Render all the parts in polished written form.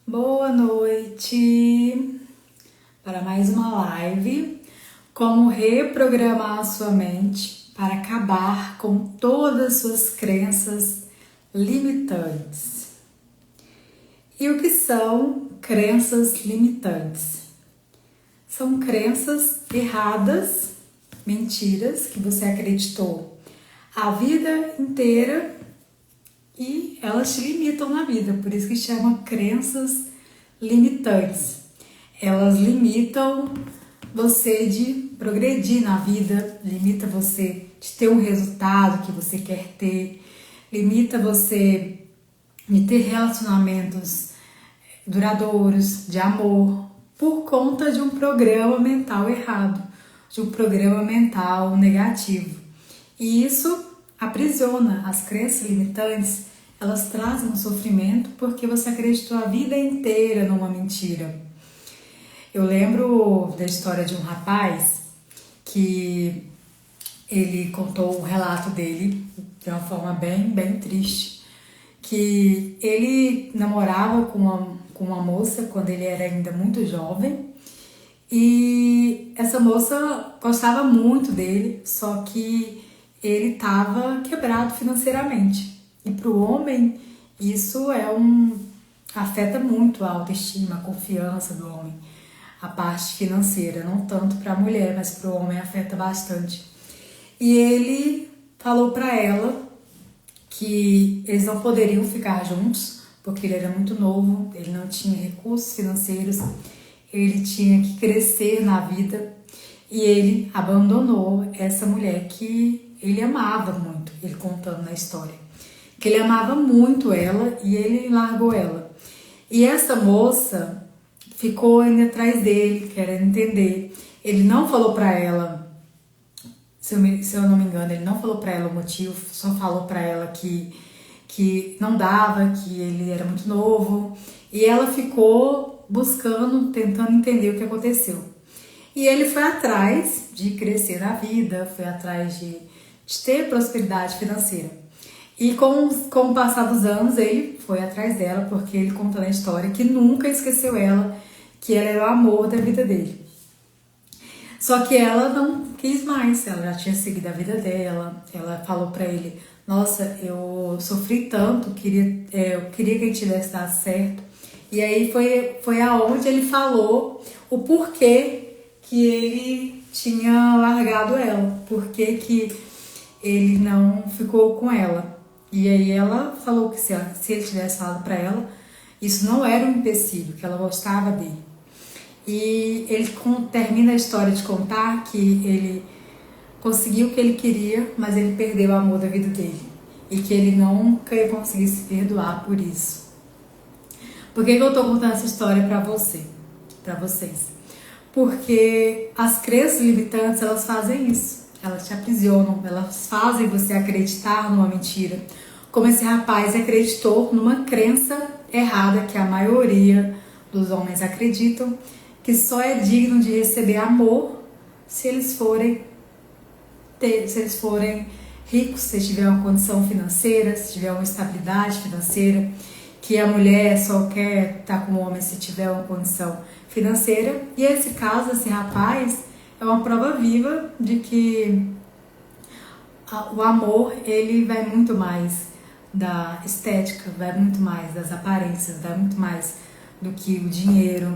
Boa noite para mais uma live. Como reprogramar a sua mente para acabar com todas as suas crenças limitantes. E o que são crenças limitantes? São crenças erradas, mentiras que você acreditou a vida inteira e elas te limitam na vida, por isso que chama crenças limitantes. Elas limitam você de progredir na vida, limita você de ter um resultado que você quer ter, limita você de ter relacionamentos duradouros, de amor, por conta de um programa mental errado, de um programa mental negativo. E isso aprisiona. As crenças limitantes, elas trazem um sofrimento porque você acreditou a vida inteira numa mentira. Eu lembro da história de um rapaz que ele contou o relato dele de uma forma bem triste, que ele namorava com uma moça quando ele era ainda muito jovem e essa moça gostava muito dele, só que ele estava quebrado financeiramente. E para o homem isso afeta muito a autoestima, a confiança do homem, a parte financeira, não tanto para a mulher, mas para o homem afeta bastante. E ele falou para ela que eles não poderiam ficar juntos, porque ele era muito novo, ele não tinha recursos financeiros, ele tinha que crescer na vida e ele abandonou essa mulher que ele amava muito, ele contando na história, que ele amava muito ela e ele largou ela. E essa moça ficou indo atrás dele, querendo entender. Ele não falou pra ela, se eu não me engano, ele não falou pra ela o motivo, só falou pra ela que não dava, que ele era muito novo. E ela ficou buscando, tentando entender o que aconteceu. E ele foi atrás de crescer na vida, foi atrás de ter prosperidade financeira. E com o passar dos anos, ele foi atrás dela, porque ele conta na história que nunca esqueceu ela, que ela era o amor da vida dele. Só que ela não quis mais, ela já tinha seguido a vida dela, ela falou pra ele: nossa, eu sofri tanto, eu queria que ele tivesse dado certo. E aí foi aonde ele falou o porquê que ele tinha largado ela, porquê que ele não ficou com ela. E aí ela falou que se ele tivesse falado pra ela, isso não era um empecilho, que ela gostava dele. E ele termina a história de contar que ele conseguiu o que ele queria, mas ele perdeu o amor da vida dele. E que ele nunca ia conseguir se perdoar por isso. Por que eu tô contando essa história pra vocês? Porque as crenças limitantes, elas fazem isso. Elas te aprisionam, elas fazem você acreditar numa mentira. Como esse rapaz acreditou numa crença errada que a maioria dos homens acreditam, que só é digno de receber amor se eles forem ricos, se tiver uma condição financeira, se tiver uma estabilidade financeira, que a mulher só quer estar com o homem se tiver uma condição financeira. E esse caso, esse rapaz, é uma prova viva de que o amor, ele vai muito mais da estética, vai muito mais das aparências, vai muito mais do que o dinheiro.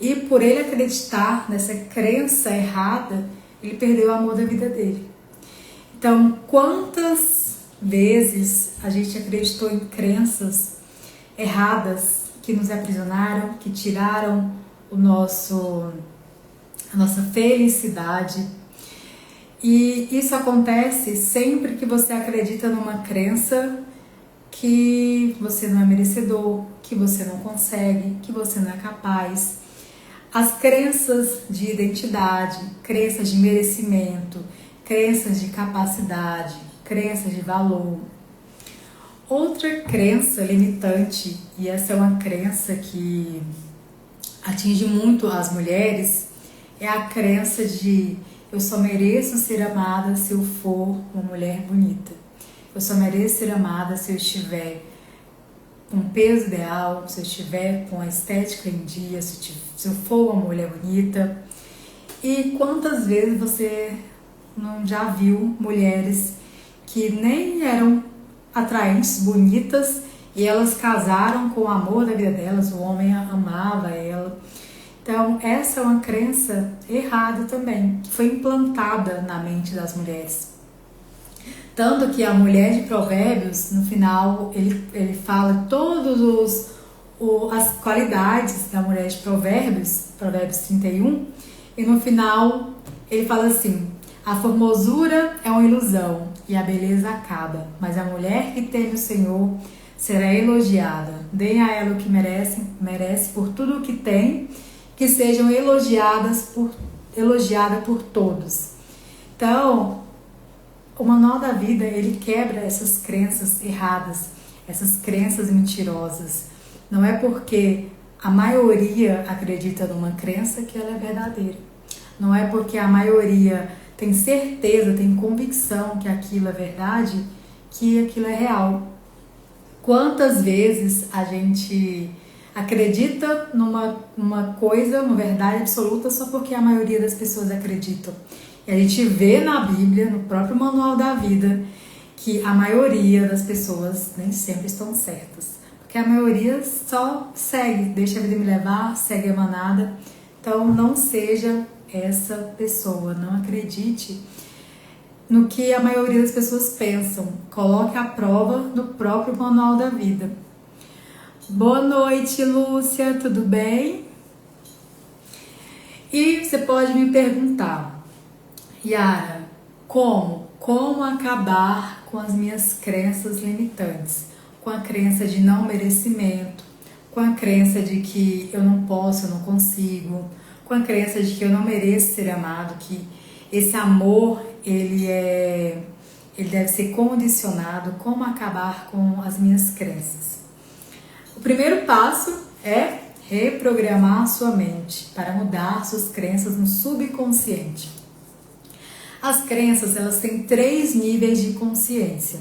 E por ele acreditar nessa crença errada, ele perdeu o amor da vida dele. Então, quantas vezes a gente acreditou em crenças erradas que nos aprisionaram, que tiraram a nossa felicidade. E isso acontece sempre que você acredita numa crença que você não é merecedor, que você não consegue, que você não é capaz. As crenças de identidade, crenças de merecimento, crenças de capacidade, crenças de valor. Outra crença limitante, e essa é uma crença que atinge muito as mulheres, é a crença de eu só mereço ser amada se eu for uma mulher bonita. Eu só mereço ser amada se eu estiver com peso ideal, se eu estiver com a estética em dia, se eu for uma mulher bonita. E quantas vezes você não já viu mulheres que nem eram atraentes, bonitas, e elas casaram com o amor da vida delas, o homem amava ela. Então, essa é uma crença errada também, que foi implantada na mente das mulheres. Tanto que a mulher de Provérbios, no final, ele fala todas as qualidades da mulher de Provérbios, Provérbios 31, e no final ele fala assim: a formosura é uma ilusão e a beleza acaba, mas a mulher que teme o Senhor será elogiada. Deem a ela o que merece por tudo o que tem, que sejam elogiada por todos. Então, o Manual da Vida, ele quebra essas crenças erradas, essas crenças mentirosas. Não é porque a maioria acredita numa crença que ela é verdadeira. Não é porque a maioria tem certeza, tem convicção que aquilo é verdade, que aquilo é real. Quantas vezes a gente acredita numa coisa, uma verdade absoluta, só porque a maioria das pessoas acreditam? E a gente vê na Bíblia, no próprio Manual da Vida, que a maioria das pessoas nem sempre estão certas. Porque a maioria só segue, deixa a vida me levar, segue a manada. Então não seja essa pessoa, não acredite no que a maioria das pessoas pensam. Coloque à prova no próprio Manual da Vida. Boa noite, Lúcia, tudo bem? E você pode me perguntar: Yara, como acabar com as minhas crenças limitantes? Com a crença de não merecimento, com a crença de que eu não posso, eu não consigo, com a crença de que eu não mereço ser amado, que esse amor ele deve ser condicionado. Como acabar com as minhas crenças? O primeiro passo é reprogramar a sua mente para mudar suas crenças no subconsciente. As crenças, elas têm 3 níveis de consciência,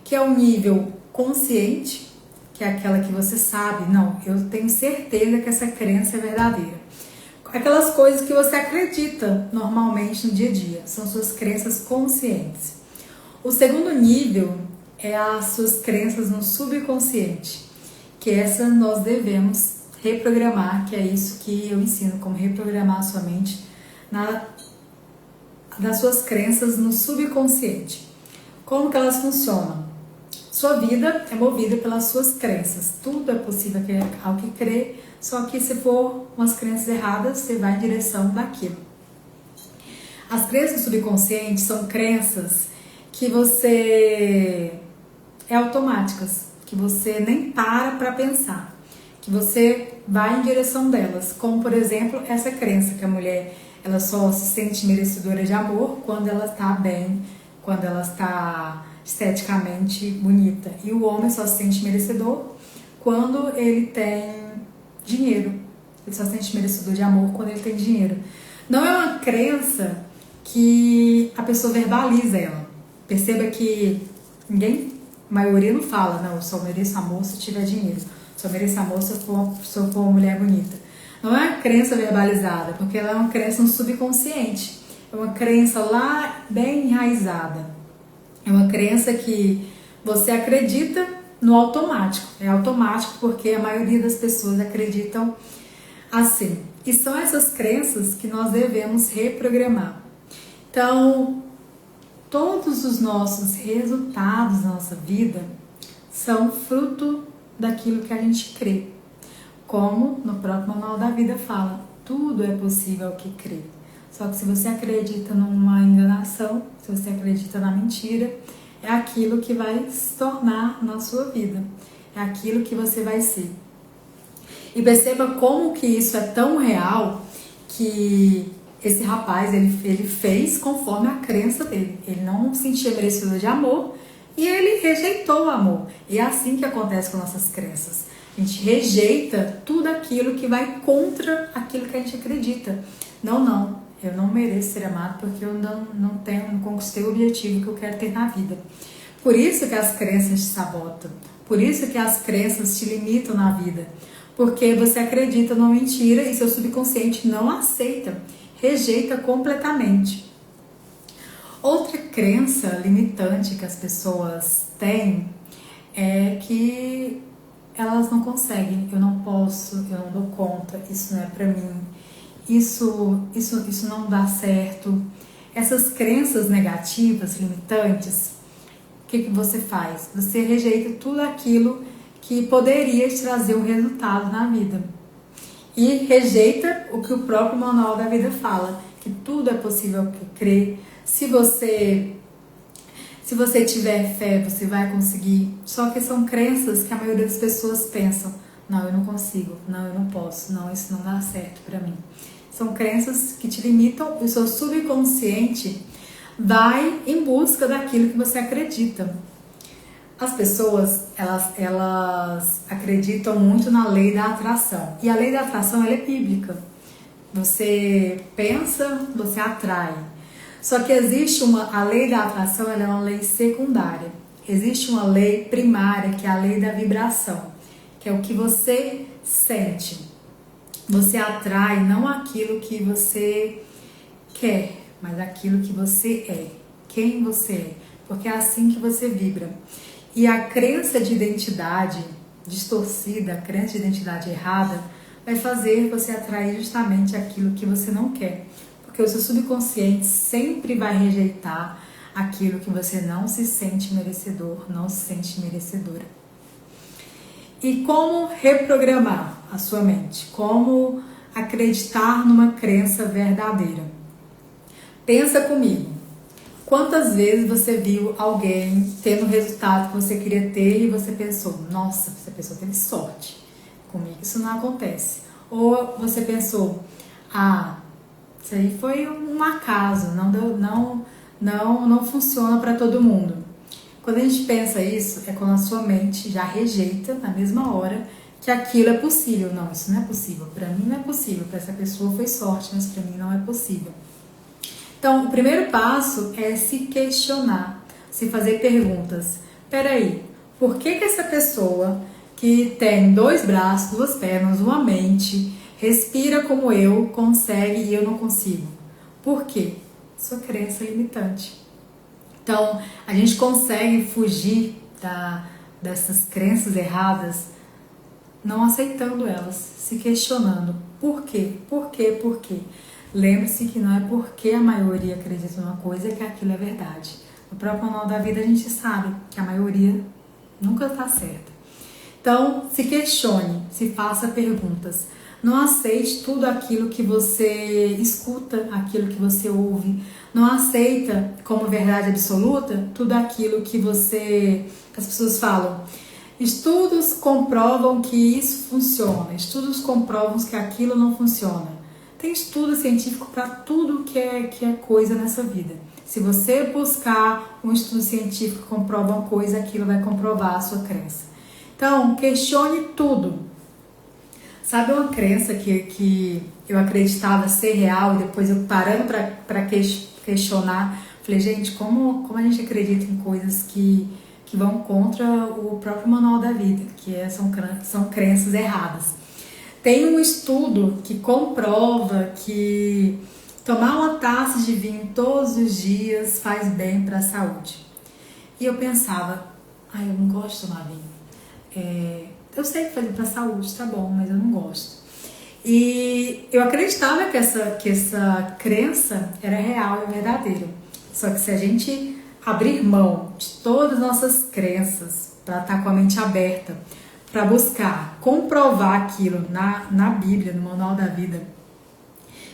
que é o nível consciente, que é aquela que você sabe, não, eu tenho certeza que essa crença é verdadeira. Aquelas coisas que você acredita normalmente no dia a dia, são suas crenças conscientes. O segundo nível é as suas crenças no subconsciente, que essa nós devemos reprogramar, que é isso que eu ensino, como reprogramar a sua mente das suas crenças no subconsciente. Como que elas funcionam? Sua vida é movida pelas suas crenças. Tudo é possível ao que crê, só que se for umas crenças erradas, você vai em direção daquilo. As crenças subconscientes são crenças que você é automáticas, que você nem para pensar, que você vai em direção delas. Como, por exemplo, essa crença que a mulher ela só se sente merecedora de amor quando ela está bem, quando ela está esteticamente bonita. E o homem só se sente merecedor quando ele tem dinheiro. Ele só se sente merecedor de amor quando ele tem dinheiro. Não é uma crença que a pessoa verbaliza ela. Perceba que a maioria não fala, não, eu só mereço amor se tiver dinheiro. Só mereço amor se eu for uma mulher bonita. Não é uma crença verbalizada, porque ela é uma crença no subconsciente. É uma crença lá bem enraizada. É uma crença que você acredita no automático. É automático porque a maioria das pessoas acreditam assim. E são essas crenças que nós devemos reprogramar. Então, todos os nossos resultados na nossa vida são fruto daquilo que a gente crê. Como no próprio Manual da Vida fala, tudo é possível ao que crê. Só que se você acredita numa enganação, se você acredita na mentira, é aquilo que vai se tornar na sua vida. É aquilo que você vai ser. E perceba como que isso é tão real que esse rapaz, ele fez conforme a crença dele. Ele não sentia merecedor de amor e ele rejeitou o amor. E é assim que acontece com nossas crenças. A gente rejeita tudo aquilo que vai contra aquilo que a gente acredita. Não, eu não mereço ser amado porque eu não conquistei o objetivo que eu quero ter na vida. Por isso que as crenças te sabotam. Por isso que as crenças te limitam na vida. Porque você acredita numa mentira e seu subconsciente não aceita, rejeita completamente. Outra crença limitante que as pessoas têm é que elas não conseguem, eu não posso, eu não dou conta, isso não é pra mim, isso não dá certo. Essas crenças negativas, limitantes, o que você faz? Você rejeita tudo aquilo que poderia te trazer um resultado na vida. E rejeita o que o próprio manual da vida fala, que tudo é possível que crer. Se você tiver fé, você vai conseguir. Só que são crenças que a maioria das pessoas pensam: não, eu não consigo, não, eu não posso, não, isso não dá certo pra mim. São crenças que te limitam e o seu subconsciente vai em busca daquilo que você acredita. As pessoas, elas acreditam muito na lei da atração. E a lei da atração, ela é bíblica. Você pensa, você atrai. Só que existe a lei da atração, ela é uma lei secundária. Existe uma lei primária, que é a lei da vibração, que é o que você sente. Você atrai não aquilo que você quer, mas aquilo que você é, quem você é, porque é assim que você vibra. E a crença de identidade distorcida, a crença de identidade errada, vai fazer você atrair justamente aquilo que você não quer. Porque o seu subconsciente sempre vai rejeitar aquilo que você não se sente merecedor, não se sente merecedora. E como reprogramar a sua mente? Como acreditar numa crença verdadeira? Pensa comigo. Quantas vezes você viu alguém tendo o resultado que você queria ter e você pensou: nossa, essa pessoa teve sorte, comigo isso não acontece. Ou você pensou: ah, isso aí foi um acaso, não funciona para todo mundo. Quando a gente pensa isso, é quando a sua mente já rejeita na mesma hora que aquilo é possível. Não, isso não é possível, para mim não é possível, para essa pessoa foi sorte, mas para mim não é possível. Então, o primeiro passo é se questionar, se fazer perguntas. Peraí, por que essa pessoa que tem 2 braços, 2 pernas, uma mente, respira como eu, consegue e eu não consigo? Por quê? Sua crença limitante. Então, a gente consegue fugir dessas crenças erradas não aceitando elas, se questionando. Por quê? Por quê? Por quê? Lembre-se que não é porque a maioria acredita numa coisa que aquilo é verdade. No próprio manual da vida a gente sabe que a maioria nunca está certa. Então, se questione, se faça perguntas. Não aceite tudo aquilo que você escuta, aquilo que você ouve. Não aceita como verdade absoluta tudo aquilo que as pessoas falam. Estudos comprovam que isso funciona, estudos comprovam que aquilo não funciona. Tem estudo científico para tudo que é coisa nessa vida. Se você buscar um estudo científico que comprova uma coisa, aquilo vai comprovar a sua crença. Então, questione tudo. Sabe uma crença que eu acreditava ser real e depois eu parando para questionar, falei, gente, como a gente acredita em coisas que vão contra o próprio manual da vida, são crenças erradas. Tem um estudo que comprova que tomar uma taça de vinho todos os dias faz bem para a saúde. E eu pensava, eu não gosto de tomar vinho. Eu sei que faz bem para a saúde, tá bom, mas eu não gosto. E eu acreditava que essa crença era real e verdadeira. Só que se a gente abrir mão de todas as nossas crenças para estar com a mente aberta, para buscar comprovar aquilo na Bíblia, no Manual da Vida,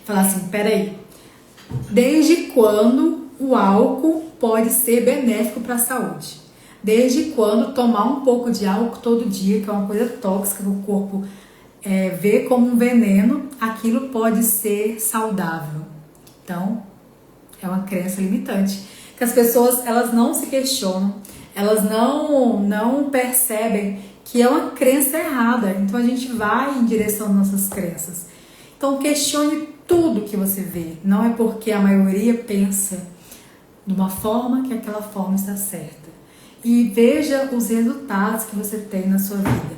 falar assim, peraí, desde quando o álcool pode ser benéfico para a saúde? Desde quando tomar um pouco de álcool todo dia, que é uma coisa tóxica que o corpo vê como um veneno, aquilo pode ser saudável? Então, é uma crença limitante, que as pessoas elas não se questionam, elas não percebem que é uma crença errada. Então a gente vai em direção às nossas crenças. Então questione tudo que você vê. Não é porque a maioria pensa de uma forma que aquela forma está certa. e veja os resultados que você tem na sua vida.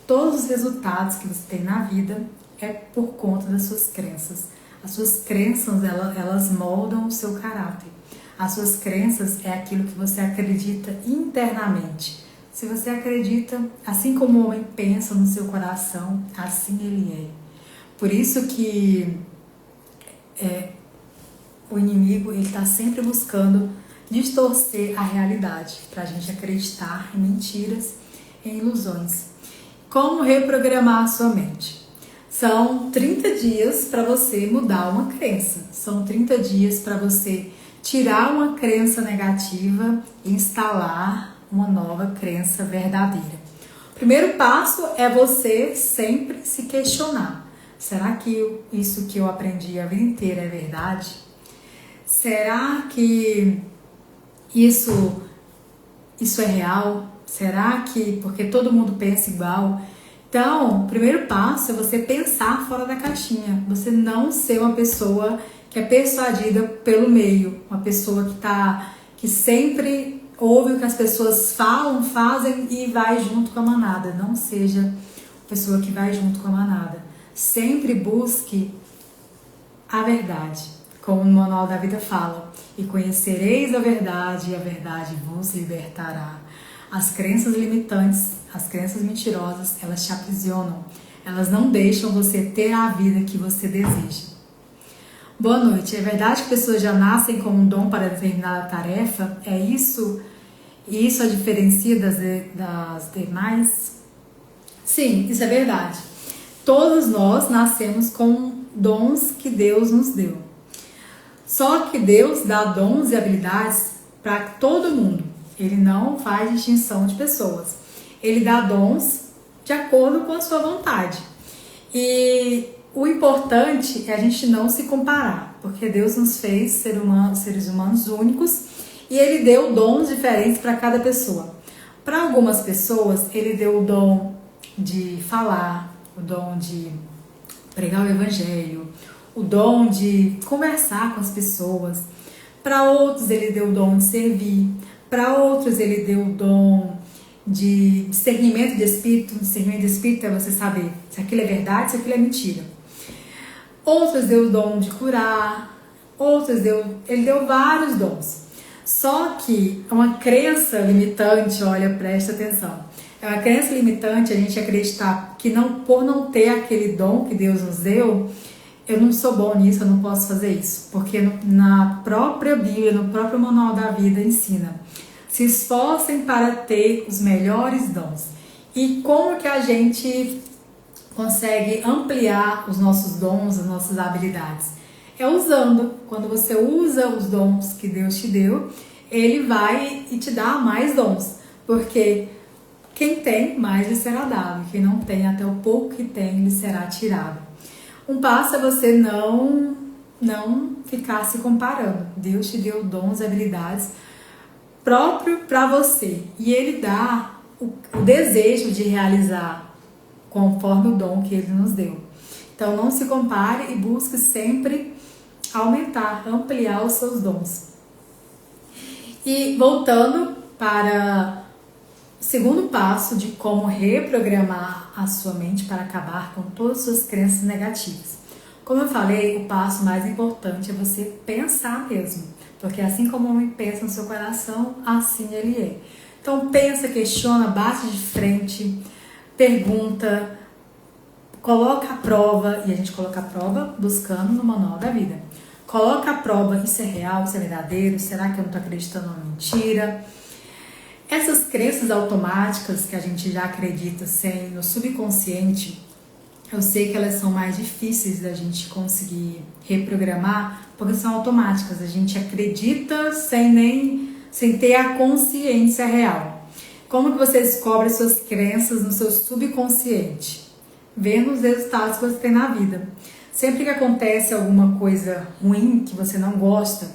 Todos os resultados que você tem na vida é por conta das suas crenças. As suas crenças, elas moldam o seu caráter. As suas crenças é aquilo que você acredita internamente. Se você acredita, assim como o homem pensa no seu coração, assim ele é. Por isso que o inimigo está sempre buscando distorcer a realidade, para a gente acreditar em mentiras, em ilusões. Como reprogramar a sua mente? São 30 dias para você mudar uma crença. São 30 dias para você tirar uma crença negativa e instalar uma nova crença verdadeira. O primeiro passo é você sempre se questionar. Será que isso que eu aprendi a vida inteira é verdade? Será que isso é real? Será que porque todo mundo pensa igual? Então, o primeiro passo é você pensar fora da caixinha. Você não ser uma pessoa que é persuadida pelo meio, uma pessoa que sempre ouve o que as pessoas falam, fazem e vai junto com a manada. Não seja uma pessoa que vai junto com a manada. Sempre busque a verdade, como o Manual da Vida fala. E conhecereis a verdade, e a verdade vos libertará. As crenças limitantes, as crenças mentirosas, elas te aprisionam. Elas não deixam você ter a vida que você deseja. Boa noite. É verdade que pessoas já nascem com um dom para determinada tarefa? É isso? E isso a diferencia das demais? Sim, isso é verdade. Todos nós nascemos com dons que Deus nos deu. Só que Deus dá dons e habilidades para todo mundo. Ele não faz distinção de pessoas. Ele dá dons de acordo com a sua vontade. E o importante é a gente não se comparar, porque Deus nos fez seres humanos únicos e Ele deu dons diferentes para cada pessoa. Para algumas pessoas, Ele deu o dom de falar, o dom de pregar o evangelho, o dom de conversar com as pessoas. Para outros, Ele deu o dom de servir. Para outros, Ele deu o dom de discernimento de espírito. Discernimento de espírito é você saber se aquilo é verdade, se aquilo é mentira. Outros deu o dom de curar. Outros Ele deu vários dons. Só que é uma crença limitante, olha, presta atenção. É uma crença limitante a gente acreditar que por não ter aquele dom que Deus nos deu, eu não sou bom nisso, eu não posso fazer isso. Porque na própria Bíblia, no próprio Manual da Vida ensina: se esforcem para ter os melhores dons. E como que a gente consegue ampliar os nossos dons, as nossas habilidades? É usando. Quando você usa os dons que Deus te deu, Ele vai e te dá mais dons. Porque quem tem, mais lhe será dado. Quem não tem, até o pouco que tem, lhe será tirado. Um passo é você não ficar se comparando. Deus te deu dons e habilidades próprio para você. E Ele dá o desejo de realizar conforme o dom que Ele nos deu. Então não se compare e busque sempre aumentar, ampliar os seus dons. E voltando para o segundo passo de como reprogramar a sua mente para acabar com todas as suas crenças negativas. Como eu falei, o passo mais importante é você pensar mesmo. Porque assim como o homem pensa no seu coração, assim ele é. Então pensa, questiona, bate de frente, pergunta, coloca a prova, e a gente coloca a prova buscando no Manual da Vida. Coloca a prova, isso é real, isso é verdadeiro, será que eu não estou acreditando numa mentira? Essas crenças automáticas que a gente já acredita sem no subconsciente, eu sei que elas são mais difíceis da gente conseguir reprogramar, porque são automáticas, a gente acredita sem ter a consciência real. Como que você descobre suas crenças no seu subconsciente? Vendo os resultados que você tem na vida. Sempre que acontece alguma coisa ruim que você não gosta,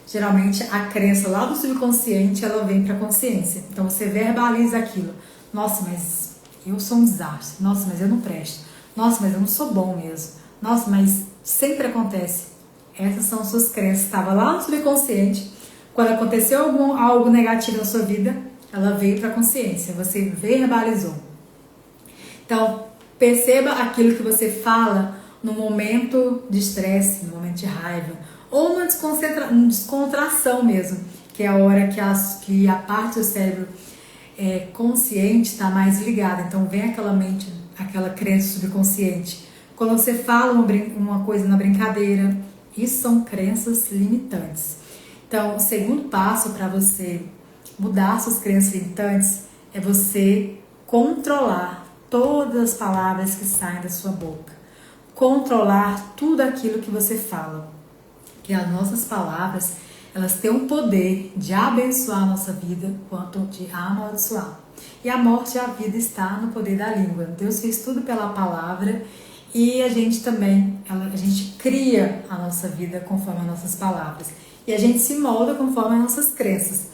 geralmente a crença lá do subconsciente, ela vem para a consciência. Então você verbaliza aquilo. Nossa, mas eu sou um desastre. Nossa, mas eu não presto. Nossa, mas eu não sou bom mesmo. Nossa, mas sempre acontece. Essas são suas crenças. Estava lá no subconsciente. Quando aconteceu algo negativo na sua vida, ela veio para a consciência, você verbalizou. Então, perceba aquilo que você fala no momento de estresse, no momento de raiva, ou numa descontração mesmo, que é a hora que a parte do cérebro consciente está mais ligada. Então, vem aquela mente, aquela crença subconsciente. Quando você fala uma coisa na brincadeira, isso são crenças limitantes. Então, o segundo passo para você mudar suas crenças limitantes é você controlar todas as palavras que saem da sua boca. Controlar tudo aquilo que você fala. Que as nossas palavras, elas têm o poder de abençoar a nossa vida quanto de amaldiçoar. E a morte e a vida está no poder da língua. Deus fez tudo pela palavra e a gente também, a gente cria a nossa vida conforme as nossas palavras. E a gente se molda conforme as nossas crenças.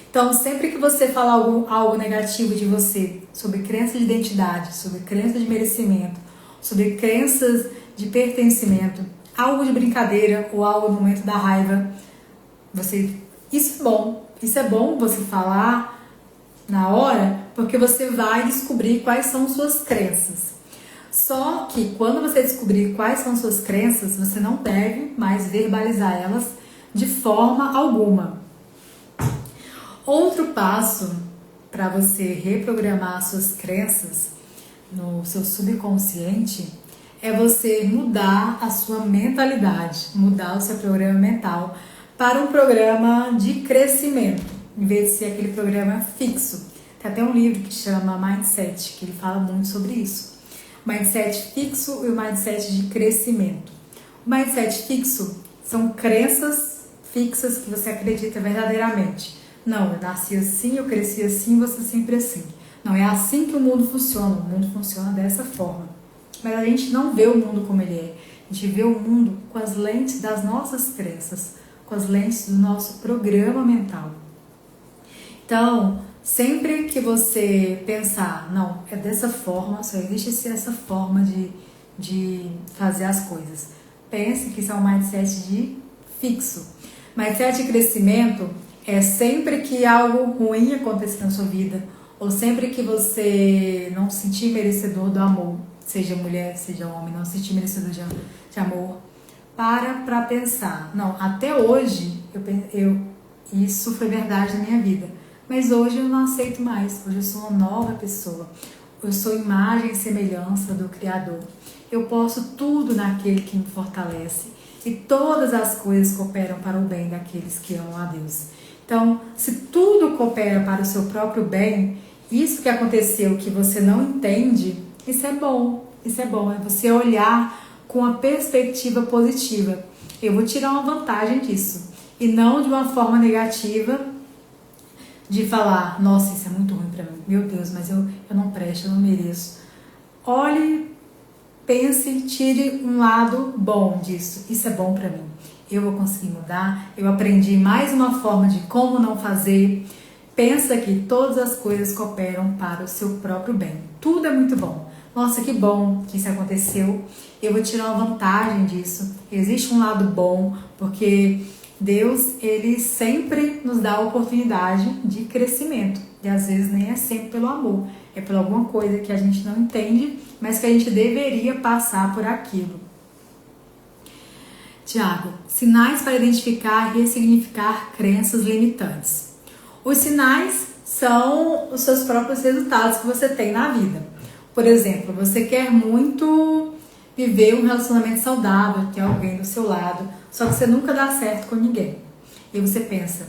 Então, sempre que você falar algo negativo de você, sobre crença de identidade, sobre crença de merecimento, sobre crenças de pertencimento, algo de brincadeira ou algo no momento da raiva, isso é bom você falar na hora, porque você vai descobrir quais são suas crenças. Só que quando você descobrir quais são suas crenças, você não deve mais verbalizar elas de forma alguma. Outro passo para você reprogramar suas crenças no seu subconsciente é você mudar a sua mentalidade, mudar o seu programa mental para um programa de crescimento, em vez de ser aquele programa fixo. Tem até um livro que chama Mindset, que ele fala muito sobre isso. Mindset fixo e o mindset de crescimento. O mindset fixo são crenças fixas que você acredita verdadeiramente. Não, eu nasci assim, eu cresci assim, você sempre assim. Não, é assim que o mundo funciona. O mundo funciona dessa forma. Mas a gente não vê o mundo como ele é. A gente vê o mundo com as lentes das nossas crenças, com as lentes do nosso programa mental. Então, sempre que você pensar, não, é dessa forma, só existe essa forma de fazer as coisas. Pense que isso é um mindset de fixo. Mindset de crescimento é sempre que algo ruim acontecer na sua vida, ou sempre que você não se sentir merecedor do amor, seja mulher, seja homem, não se sentir merecedor de amor, para pensar, não, até hoje isso foi verdade na minha vida, mas hoje eu não aceito mais, hoje eu sou uma nova pessoa, eu sou imagem e semelhança do Criador, eu posso tudo naquele que me fortalece e todas as coisas cooperam para o bem daqueles que amam a Deus. Então, se tudo coopera para o seu próprio bem, isso que aconteceu que você não entende, isso é bom, é você olhar com a perspectiva positiva. Eu vou tirar uma vantagem disso, e não de uma forma negativa, de falar, nossa, isso é muito ruim para mim, meu Deus, mas eu não presto, eu não mereço. Olhe, pense, tire um lado bom disso, isso é bom para mim. Eu vou conseguir mudar, eu aprendi mais uma forma de como não fazer. Pensa que todas as coisas cooperam para o seu próprio bem. Tudo é muito bom. Nossa, que bom que isso aconteceu. Eu vou tirar uma vantagem disso. Existe um lado bom, porque Deus, ele sempre nos dá a oportunidade de crescimento. E às vezes nem é sempre pelo amor, é por alguma coisa que a gente não entende, mas que a gente deveria passar por aquilo. Tiago, sinais para identificar e ressignificar crenças limitantes. Os sinais são os seus próprios resultados que você tem na vida. Por exemplo, você quer muito viver um relacionamento saudável, ter alguém do seu lado, só que você nunca dá certo com ninguém. E você pensa,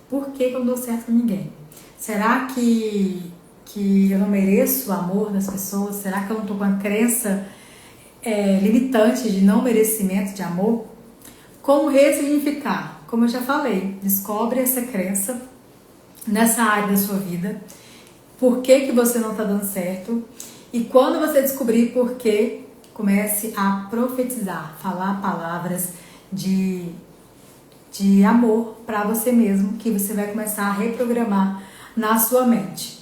por que eu não dou certo com ninguém? Será que eu não mereço o amor das pessoas? Será que eu não estou com a crença limitante de não merecimento de amor? Como ressignificar? Como eu já falei, descobre essa crença nessa área da sua vida, por que você não está dando certo, e quando você descobrir por que, comece a profetizar, falar palavras de amor para você mesmo, que você vai começar a reprogramar na sua mente.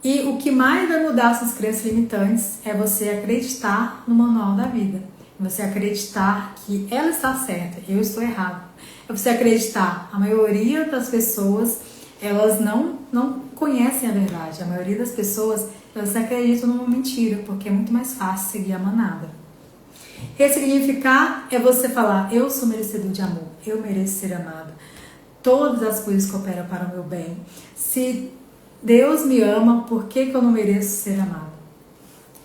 E o que mais vai mudar suas crenças limitantes é você acreditar no manual da vida. Você acreditar que ela está certa, eu estou errado. É você acreditar, a maioria das pessoas, elas não conhecem a verdade. A maioria das pessoas, elas acreditam numa mentira, porque é muito mais fácil seguir a manada. Ressignificar é você falar: eu sou merecedor de amor, eu mereço ser amado. Todas as coisas cooperam para o meu bem. Se Deus me ama, por que eu não mereço ser amado?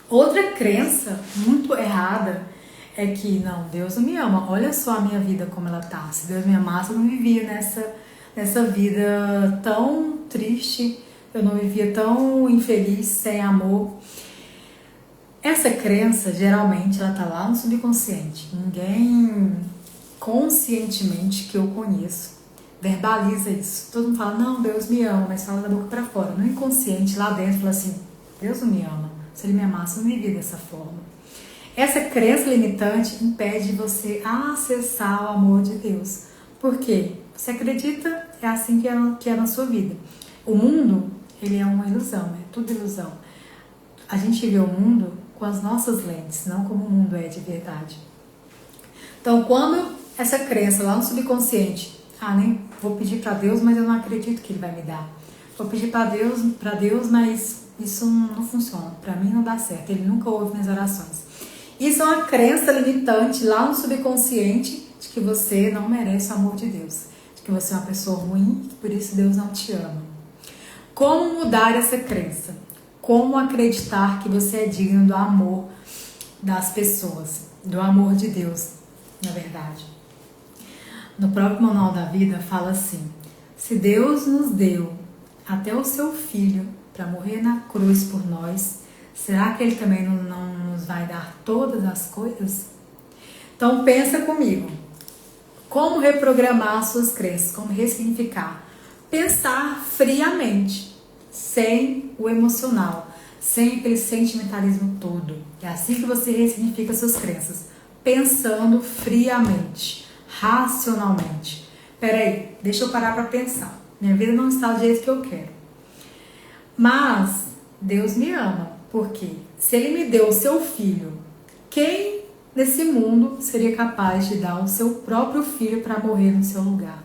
Outra crença muito errada é que, não, Deus não me ama. Olha só a minha vida como ela tá. Se Deus me amasse, eu não vivia nessa vida tão triste, eu não vivia tão infeliz, sem amor. Essa crença, geralmente, ela tá lá no subconsciente. Ninguém conscientemente que eu conheço verbaliza isso. Todo mundo fala: não, Deus me ama, mas fala da boca pra fora. No inconsciente, lá dentro, fala assim: Deus não me ama. Se Ele me amasse, eu não vivia dessa forma. Essa crença limitante impede você acessar o amor de Deus. Por quê? Você acredita, é assim que é na sua vida. O mundo, ele é uma ilusão, é tudo ilusão. A gente vê o mundo com as nossas lentes, não como o mundo é de verdade. Então, quando essa crença lá no subconsciente: nem vou pedir para Deus, mas eu não acredito que Ele vai me dar. Vou pedir para Deus, mas isso não funciona. Para mim não dá certo. Ele nunca ouve minhas orações. Isso é uma crença limitante lá no subconsciente de que você não merece o amor de Deus, de que você é uma pessoa ruim, por isso Deus não te ama. Como mudar essa crença? Como acreditar que você é digno do amor das pessoas, do amor de Deus, na verdade? No próprio Manual da Vida fala assim: se Deus nos deu até o seu Filho para morrer na cruz por nós, será que Ele também não nos vai dar todas as coisas? Então pensa comigo, como reprogramar suas crenças, como ressignificar. Pensar friamente, sem o emocional, sem aquele sentimentalismo todo. É assim que você ressignifica suas crenças, pensando friamente, racionalmente. Peraí, deixa eu parar para pensar. Minha vida não está do jeito que eu quero, mas Deus me ama. Por quê? Se Ele me deu o seu Filho, quem nesse mundo seria capaz de dar o seu próprio filho para morrer no seu lugar?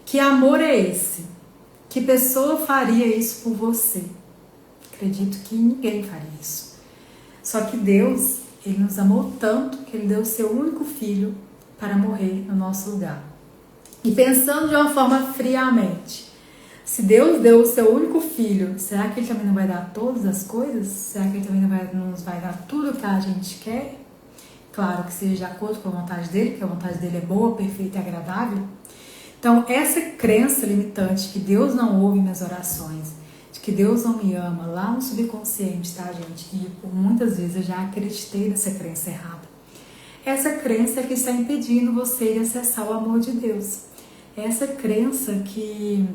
Que amor é esse? Que pessoa faria isso por você? Acredito que ninguém faria isso. Só que Deus, Ele nos amou tanto que Ele deu o seu único filho para morrer no nosso lugar. E pensando de uma forma friamente, se Deus deu o seu único filho, será que Ele também não vai dar todas as coisas? Será que Ele também não nos vai dar tudo o que a gente quer? Claro que seja de acordo com a vontade dEle, porque a vontade dEle é boa, perfeita e agradável. Então, essa crença limitante que Deus não ouve minhas orações, de que Deus não me ama, lá no subconsciente, tá, gente? E por muitas vezes eu já acreditei nessa crença errada. Essa crença é que está impedindo você de acessar o amor de Deus. Essa crença que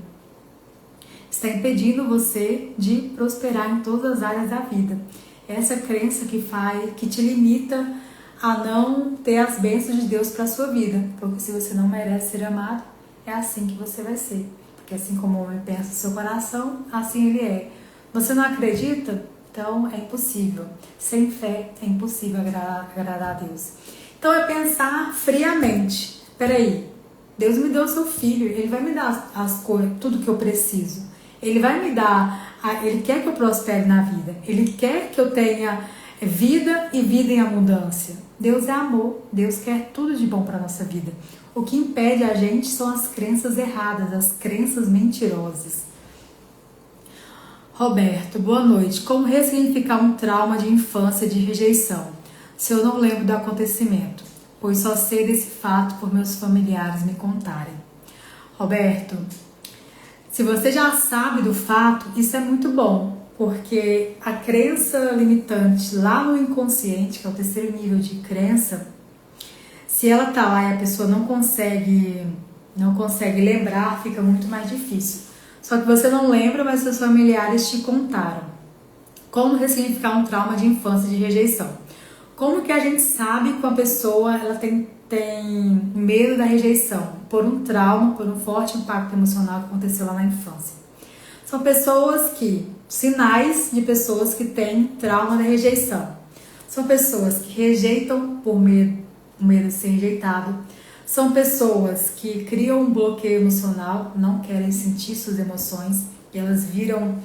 está impedindo você de prosperar em todas as áreas da vida. Essa crença que te limita a não ter as bênçãos de Deus para a sua vida. Porque se você não merece ser amado, é assim que você vai ser. Porque assim como o homem pensa no seu coração, assim ele é. Você não acredita? Então é impossível. Sem fé é impossível agradar a Deus. Então é pensar friamente. Peraí, Deus me deu o seu filho, Ele vai me dar as coisas, tudo que eu preciso. Ele vai me dar, Ele quer que eu prospere na vida. Ele quer que eu tenha vida e vida em abundância. Deus é amor, Deus quer tudo de bom para a nossa vida. O que impede a gente são as crenças erradas, as crenças mentirosas. Roberto, boa noite. Como ressignificar um trauma de infância de rejeição, se eu não lembro do acontecimento, pois só sei desse fato por meus familiares me contarem? Roberto, se você já sabe do fato, isso é muito bom, porque a crença limitante lá no inconsciente, que é o terceiro nível de crença, se ela tá lá e a pessoa não consegue lembrar, fica muito mais difícil. Só que você não lembra, mas seus familiares te contaram. Como ressignificar um trauma de infância de rejeição? Como que a gente sabe que uma pessoa ela tem medo da rejeição? Por um trauma, por um forte impacto emocional que aconteceu lá na infância. São sinais de pessoas que têm trauma da rejeição. São pessoas que rejeitam por medo de ser rejeitado. São pessoas que criam um bloqueio emocional, não querem sentir suas emoções, e elas viram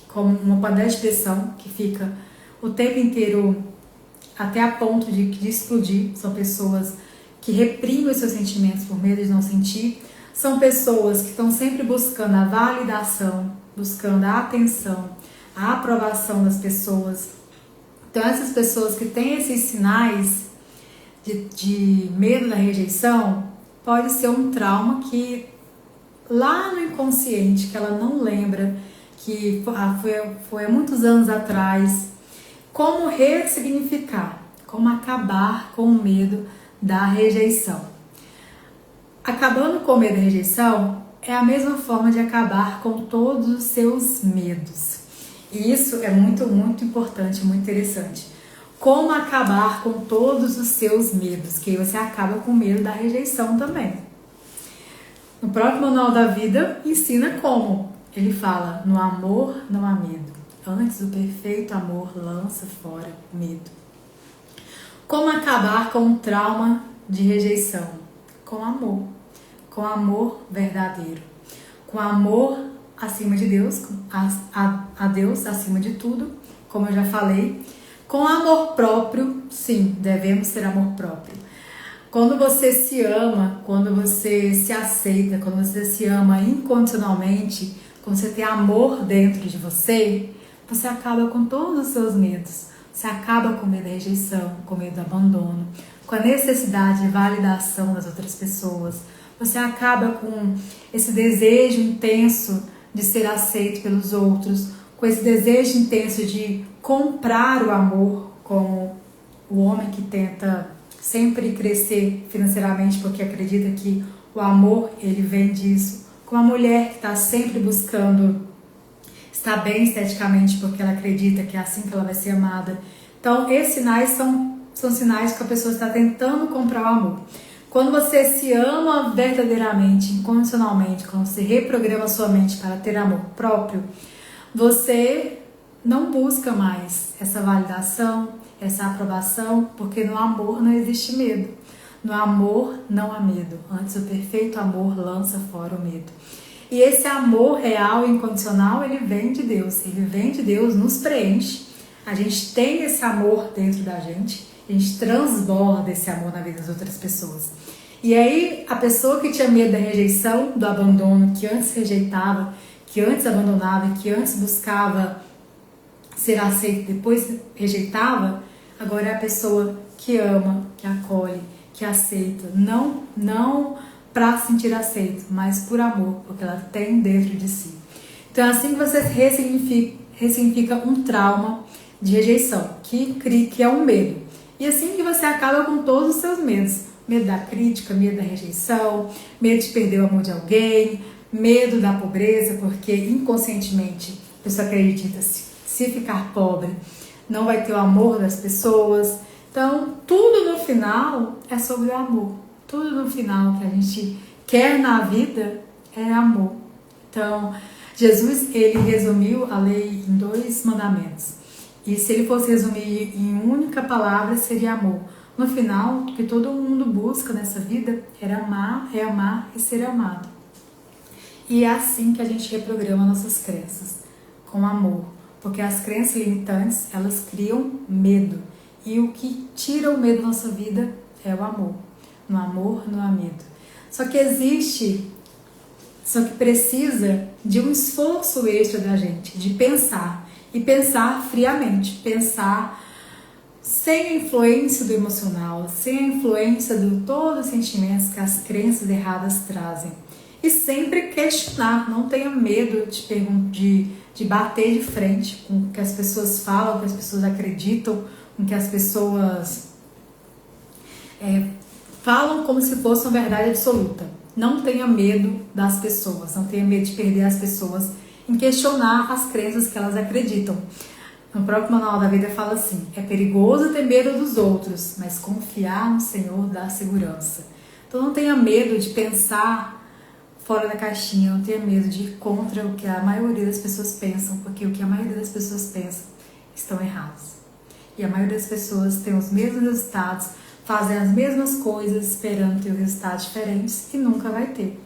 como uma panela de pressão que fica o tempo inteiro até a ponto de explodir. São pessoas que reprimem os seus sentimentos por medo de não sentir. São pessoas que estão sempre buscando a validação, buscando a atenção, a aprovação das pessoas. Então essas pessoas que têm esses sinais de medo da rejeição, pode ser um trauma que lá no inconsciente, que ela não lembra, que foi há muitos anos atrás. Como ressignificar, como acabar com o medo da rejeição. Acabando com o medo da rejeição é a mesma forma de acabar com todos os seus medos. E isso é muito, muito importante, muito interessante. Como acabar com todos os seus medos, que aí você acaba com o medo da rejeição também. No próprio Manual da Vida ensina como. Ele fala, no amor não há medo. Antes o perfeito amor lança fora o medo. Como acabar com o trauma de rejeição? Com amor verdadeiro. Com amor acima de Deus, a Deus acima de tudo, como eu já falei. Com amor próprio, sim, devemos ter amor próprio. Quando você se ama, quando você se aceita, quando você se ama incondicionalmente, quando você tem amor dentro de você, você acaba com todos os seus medos. Você acaba com o medo da rejeição, com o medo do abandono, com a necessidade de validação das outras pessoas. Você acaba com esse desejo intenso de ser aceito pelos outros, com esse desejo intenso de comprar o amor, como o homem que tenta sempre crescer financeiramente porque acredita que o amor ele vem disso, com a mulher que está sempre buscando estar bem esteticamente porque ela acredita que é assim que ela vai ser amada. Então esses sinais são sinais que a pessoa está tentando comprar o amor. Quando você se ama verdadeiramente, incondicionalmente, quando você reprograma sua mente para ter amor próprio, você não busca mais essa validação, essa aprovação, porque no amor não existe medo. No amor não há medo. Antes o perfeito amor lança fora o medo. E esse amor real e incondicional, ele vem de Deus. Ele vem de Deus, nos preenche. A gente tem esse amor dentro da gente. A gente transborda esse amor na vida das outras pessoas. E aí, a pessoa que tinha medo da rejeição, do abandono, que antes rejeitava, que antes abandonava, que antes buscava ser aceita, depois rejeitava, agora é a pessoa que ama, que acolhe, que aceita. Não para se sentir aceito, mas por amor, porque ela tem dentro de si. Então é assim que você ressignifica um trauma de rejeição, que é um medo. E assim que você acaba com todos os seus medos. Medo da crítica, medo da rejeição, medo de perder o amor de alguém, medo da pobreza, porque inconscientemente a pessoa acredita se ficar pobre não vai ter o amor das pessoas. Então tudo no final é sobre o amor. Tudo no final que a gente quer na vida é amor. Então Jesus ele resumiu a lei em 2 mandamentos. E se ele fosse resumir em única palavra, seria amor. No final, o que todo mundo busca nessa vida é amar e ser amado. E é assim que a gente reprograma nossas crenças, com amor. Porque as crenças limitantes, elas criam medo. E o que tira o medo da nossa vida é o amor. No amor, não há medo. Só que precisa de um esforço extra da gente, de pensar. E pensar friamente, pensar sem a influência do emocional, sem a influência de todos os sentimentos que as crenças erradas trazem. E sempre questionar, não tenha medo de bater de frente com o que as pessoas falam, com o que as pessoas acreditam, com o que as pessoas falam como se fosse uma verdade absoluta. Não tenha medo das pessoas, não tenha medo de perder as pessoas em questionar as crenças que elas acreditam. No próprio Manual da Vida fala assim: é perigoso ter medo dos outros, mas confiar no Senhor dá segurança. Então não tenha medo de pensar fora da caixinha, não tenha medo de ir contra o que a maioria das pessoas pensam, porque o que a maioria das pessoas pensam estão errados. E a maioria das pessoas tem os mesmos resultados, fazem as mesmas coisas esperando ter resultados diferentes e nunca vai ter.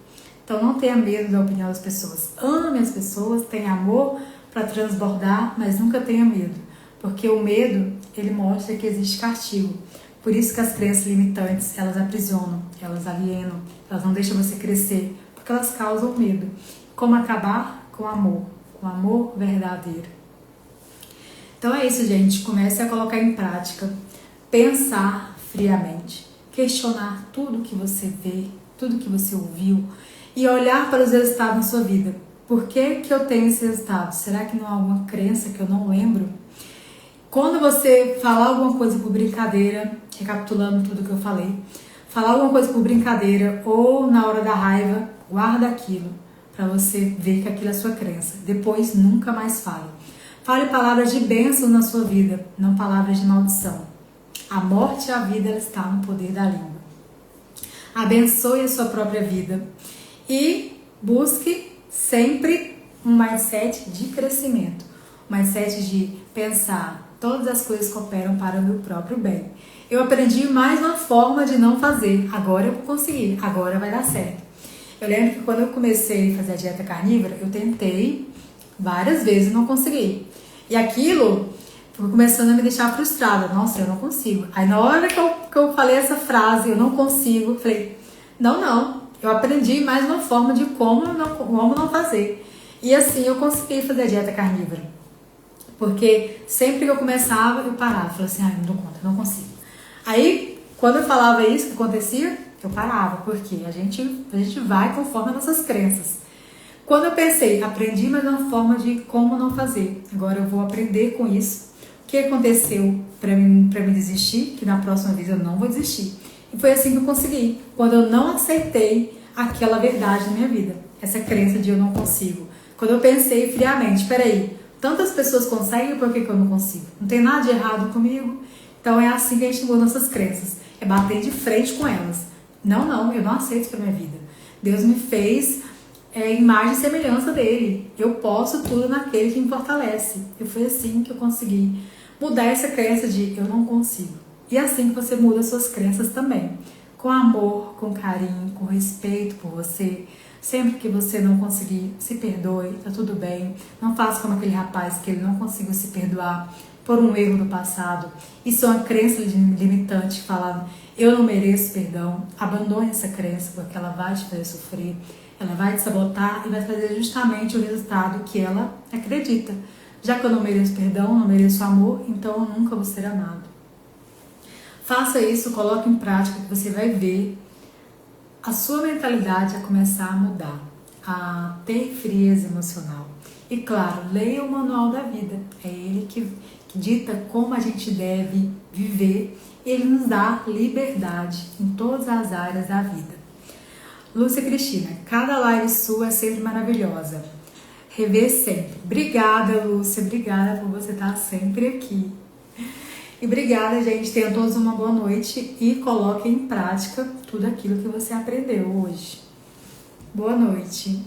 Então não tenha medo da opinião das pessoas. Ame as pessoas, tenha amor para transbordar, mas nunca tenha medo. Porque o medo, ele mostra que existe castigo. Por isso que as crenças limitantes, elas aprisionam, elas alienam, elas não deixam você crescer, porque elas causam medo. Como acabar? Com amor verdadeiro. Então é isso, gente. Comece a colocar em prática, pensar friamente, questionar tudo que você vê, tudo que você ouviu e olhar para os resultados na sua vida. Por que que eu tenho esse resultado? Será que não há alguma crença que eu não lembro? Quando você falar alguma coisa por brincadeira, recapitulando tudo que eu falei, falar alguma coisa por brincadeira ou na hora da raiva, guarda aquilo para você ver que aquilo é sua crença. Depois nunca mais fale. Fale palavras de bênção na sua vida, não palavras de maldição. A morte e a vida, ela está no poder da língua. Abençoe a sua própria vida e busque sempre um mindset de crescimento, um mindset de pensar, todas as coisas cooperam para o meu próprio bem. Eu aprendi mais uma forma de não fazer, agora eu vou conseguir, agora vai dar certo. Eu lembro que quando eu comecei a fazer a dieta carnívora, eu tentei várias vezes e não consegui. E aquilo foi começando a me deixar frustrada. Nossa, eu não consigo. Aí na hora que eu falei essa frase, eu não consigo, eu falei, não. Eu aprendi mais uma forma de como não fazer. E assim eu consegui fazer a dieta carnívora. Porque sempre que eu começava, eu parava. Falei assim, não dou conta, não consigo. Aí, quando eu falava isso, o que acontecia? Eu parava. Porque a gente vai conforme as nossas crenças. Quando eu pensei, aprendi mais uma forma de como não fazer. Agora eu vou aprender com isso. O que aconteceu para mim desistir? Que na próxima vez eu não vou desistir. E foi assim que eu consegui. Quando eu não aceitei aquela verdade na minha vida. Essa crença de eu não consigo. Quando eu pensei friamente, peraí, tantas pessoas conseguem, por que eu não consigo? Não tem nada de errado comigo. Então é assim que a gente muda nossas crenças. É bater de frente com elas. Não, eu não aceito isso pra minha vida. Deus me fez imagem e semelhança dele. Eu posso tudo naquele que me fortalece. E foi assim que eu consegui mudar essa crença de eu não consigo. E é assim que você muda suas crenças também. Com amor, com carinho, com respeito por você. Sempre que você não conseguir, se perdoe, tá tudo bem. Não faça como aquele rapaz que ele não conseguiu se perdoar por um erro do passado. Isso é uma crença limitante, falando eu não mereço perdão. Abandone essa crença, porque ela vai te fazer sofrer. Ela vai te sabotar e vai fazer justamente o resultado que ela acredita. Já que eu não mereço perdão, não mereço amor, então eu nunca vou ser amado. Faça isso, coloque em prática que você vai ver a sua mentalidade a começar a mudar, a ter frieza emocional. E claro, leia o Manual da Vida. É ele que dita como a gente deve viver. Ele nos dá liberdade em todas as áreas da vida. Lúcia Cristina, cada live sua é sempre maravilhosa. Rever sempre. Obrigada, Lúcia. Obrigada por você estar sempre aqui. E obrigada, gente. Tenham todos uma boa noite e coloquem em prática tudo aquilo que você aprendeu hoje. Boa noite.